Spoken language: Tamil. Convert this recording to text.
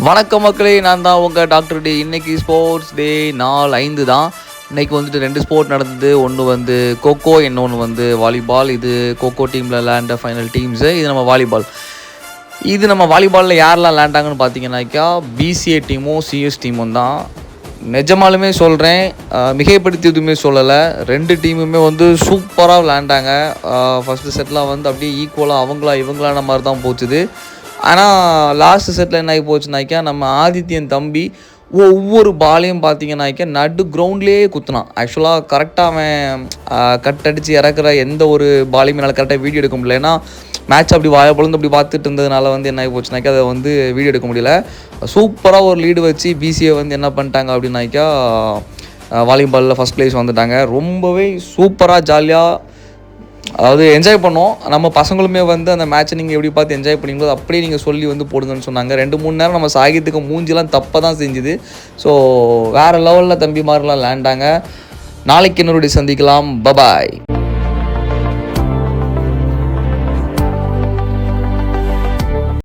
வணக்கம் மக்களே, நான் தான் உங்கள் டாக்டர் டி. இன்றைக்கி ஸ்போர்ட்ஸ் டே நாள் 5 தான். இன்றைக்கி வந்துட்டு 2 ஸ்போர்ட் நடந்தது. ஒன்று வந்து கோகோ, இன்னொன்று வந்து வாலிபால். இது கோகோ டீமில் லேண்ட ஃபைனல் டீம்ஸு. இது நம்ம வாலிபாலில் யாரெல்லாம் லேண்டாங்கன்னு பார்த்தீங்கன்னாக்கா பிசிஏ டீமும் சிஎஸ் டீமும் தான். நிஜமாலுமே சொல்கிறேன், மிகைப்படுத்தி எதுவுமே சொல்லலை. 2 டீமுமே வந்து சூப்பராக விளையாண்டாங்க. ஃபஸ்ட்டு செட்லாம் வந்து அப்படியே ஈக்குவலாக இவங்களான மாதிரி தான் போச்சுது. ஆனால் லாஸ்ட் செட்டில் என்ன ஆகி போச்சுனாக்கா, நம்ம ஆதித்யன் தம்பி ஒவ்வொரு பாலையும் பார்த்தீங்கன்னாக்கா நடு கிரவுண்ட்லேயே குத்துனான். ஆக்சுவலாக கரெக்டாக அவன் கட் அடித்து இறக்குற எந்த ஒரு பாலையுமே என்னால் கரெக்டாக வீடியோ எடுக்க முடியல. ஏன்னா மேட்ச் அப்படி பொழுது அப்படி பார்த்துட்டு இருந்ததுனால வந்து என்ன ஆகி போச்சுனாக்கா அதை வந்து வீடியோ எடுக்க முடியல. சூப்பராக ஒரு லீடு வச்சு பிசிஏ வந்து என்ன பண்ணிட்டாங்க அப்படின்னாக்கா, வாலிபாலில் ஃபஸ்ட் ப்ளேஸ் வந்துட்டாங்க. ரொம்பவே சூப்பராக ஜாலியாக அதாவது என்ஜாய் பண்ணோம். நம்ம பசங்களுமே வந்து அந்த மேட்ச்சை நீங்கள் எப்படி பார்த்து என்ஜாய் பண்ணிங்களோ அப்படியே நீங்கள் சொல்லி வந்து போடுங்கன்னு சொன்னாங்க. 2-3 நேரம் நம்ம சாகித்துக்கு மூஞ்சிலாம் தப்பாக தான் செஞ்சுது. ஸோ வேறு லெவலில் தம்பிமாரெலாம் லேண்டாங்க. நாளைக்கு இன்னொரு சந்திக்கலாம். பபாய்.